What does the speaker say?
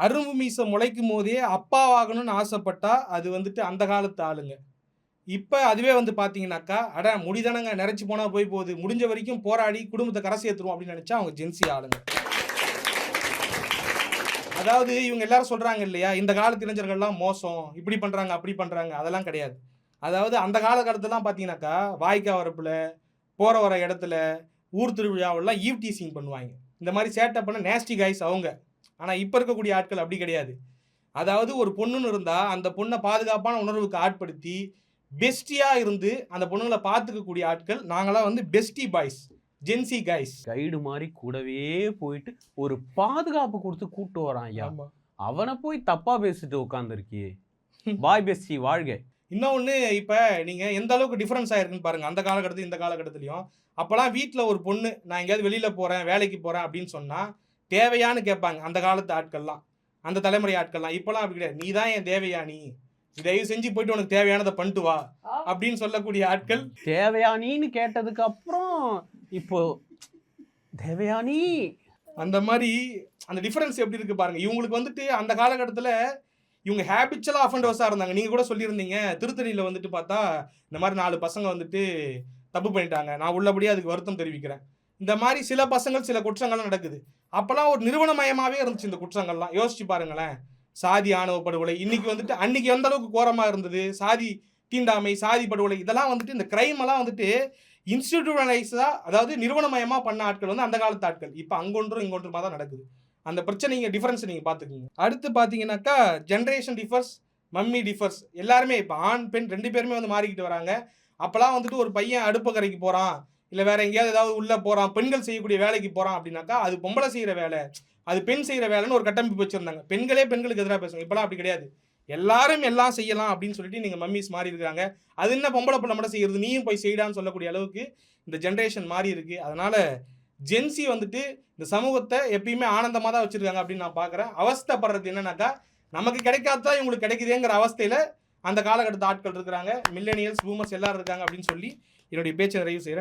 அரும்பு மீசை முளைக்கும் போதே அப்பாவாகணும்னு ஆசைப்பட்டா அது வந்துட்டு அந்த காலத்து ஆளுங்க. இப்ப அதுவே வந்து பார்த்தீங்கன்னாக்கா, அட முடிதானங்க நரைச்சு போனா போய் போகுது. முடிஞ்ச வரைக்கும் போராடி குடும்பத்த கரை சேர்த்துருவோம் அப்படின்னு நெனைச்சா அவங்க ஜென்ஸி ஆளுங்க. அதாவது இவங்க எல்லாரும் சொல்றாங்க இல்லையா, இந்த காலத்து இளைஞர்கள்லாம் மோசம். இப்படி பண்றாங்க, அப்படி பண்றாங்க. அதெல்லாம் கிடையாது. அதாவது அந்த காலகட்டத்திலலாம் பார்த்தீங்கன்னாக்கா, வாய்க்கா வரப்புல, போற வர இடத்துல, ஊர் திருவிழாவெல்லாம் ஈவ் டீசிங் பண்ணுவாய்ங்க. இந்த மாரி சேட்ட பண்ண நேஸ்டி காய்ஸ் அவங்க. ஆனா இப்ப இருக்கக்கூடிய ஆட்கள் அப்படி கிடையாது. அதாவது ஒரு பொண்ணுன்னு இருந்தா, அந்த பொண்ண பாதுகாப்பான உணர்வுக்கு ஆட்படுத்தி, பெஸ்டியா இருந்து அந்த பொண்ணுங்கள பார்த்துக்கக்கூடிய ஆட்கள், நாங்கலாம் வந்து bestie boys. Gen Z guys. Guide மாரி கூடவே போயிட்டு ஒரு பாதுகாப்பு குடுத்து கூட்டு வரான் ஐயா. ஆமா. அவன போய் தப்பா பேசிட்டு உட்கார்ந்திருக்கியே. பாய் பெஸ்டி வாழ்க. இன்னொன்னு இப்ப நீங்க எந்த அளவுக்கு டிஃபரன்ஸ் ஆயிருக்குன்னு பாருங்க. அந்த காலகட்டத்திலும், இந்த காலகட்டத்திலயும். அப்பலாம் வீட்ல ஒரு பொண்ணு, நான் எங்கேயாவது வெளியில போறேன், வேலைக்கு போறேன் அப்படின்னு சொன்னா, தேவையான்னு கேட்பாங்க. அந்த காலத்து ஆட்கள்லாம். அந்த தலைமுறை ஆட்கள்லாம். இப்பலாம் அப்படி கிடையாது. நீ தான் என் தேவையா நீ? தயவு செஞ்சு போயிட்டு உனக்கு தேவையானத பண்ணிட்டு வா. அப்படின்னு சொல்லக்கூடிய ஆட்கள். தேவயானின்னு கேட்டதுக்கு அப்புறம் இப்போ தேவயானி அந்த மாரி அந்த டிஃபரன்ஸ் எப்படி இருக்கு பாருங்க. இவங்களுக்கு வந்துட்டு அந்த காலகட்டத்தில இவங்க ஹேபிச்சுவலா அஃபெண்டர்ஸா இருந்தாங்க. நீங்க கூட சொல்லியிருந்தீங்க. திருத்தணியில வந்துட்டு பார்த்தா, இந்த மாரி 4 பசங்க வந்துட்டு தப்பு பண்ணிட்டாங்க. நான் உள்ளபடியே அதுக்கு வருத்தம் தெரிவிக்கிறேன். இந்த மாரி சில பசங்கள் சில குற்றங்கள்லாம் நடக்குது. அப்பலாம் ஒரு நிறுவனமயமாவே இருந்துச்சு இந்த குற்றங்கள்லாம். யோசிச்சு பாருங்களேன். சாதி ஆணவ படுகொலை. இன்னைக்கு வந்துட்டு அன்னைக்கு எந்த அளவுக்கு கோரமா இருந்தது. சாதி தீண்டாமை, சாதி படுகொலை இதெல்லாம் வந்துட்டு இந்த கிரைம் எல்லாம் வந்துட்டு இன்ஸ்டிடியூஷனலைஸ்டா அதாவது நிறுவனமயமா பண்ண ஆட்கள் வந்து அந்த காலத்து ஆட்கள். இப்ப அங்கொன்றும் இங்கொன்றுமா தான் நடக்குது. அந்த பிரச்சனைங்க டிஃபரன்ஸ் நீங்க பார்த்துக்கங்க. அடுத்து பார்த்தீங்கன்னாக்கா ஜெனரேஷன் டிஃபர்ஸ், மம்மி டிஃபர்ஸ். எல்லாருமே இப்ப ஆண், பெண் 2 பேருமே வந்து மாறிக்கிட்டு வராங்க. அப்பலாம் வந்துட்டு ஒரு பையன் அடுப்பங்கரைக்கு போறான், இல்ல வேற எங்கேயாவது ஏதாவது உள்ள போறான், பெண்கள் செய்யக்கூடிய வேலைக்கு போறான் அப்படின்னாக்கா, அது பொம்பளை செய்யற வேலை, அது பெண் செய்யற வேலைன்னு ஒரு கட்டமைப்பு வச்சிருந்தாங்க. பெண்களே பெண்களுக்கு எதிரா பேசுவாங்க. இப்பலாம் அப்படி கிடையாது. எல்லாரும் எல்லாம் செய்யலாம் அப்படின்னு சொல்லிட்டு நீங்க மம்மிஸ் மாறி இருக்காங்க. அது என்ன பொம்பளை பிள்ளை மட்டும் செய்யறது, நீயும் போய் செய்டான்னு சொல்லக்கூடிய அளவுக்கு இந்த ஜெனரேஷன் மாறி இருக்கு. அதனால ஜென்சி வந்துட்டு இந்த சமூகத்தை எப்பயுமே ஆனந்தமா தான் வச்சிருக்காங்க அப்படின்னு நான் பார்க்குறேன். அவஸ்தைப்படுறது என்னன்னாக்கா, நமக்கு கிடைக்காததான் இவங்களுக்கு கிடைக்குதேங்கிற அவஸ்தையில அந்த காலகட்டத்து ஆட்கள் இருக்கிறாங்க. மில்லேனியல்ஸ், பூமர்ஸ் எல்லாரும் இருக்காங்க அப்படின்னு சொல்லி என்னுடைய பேச்சை நிறைவு செய்கிறேன்.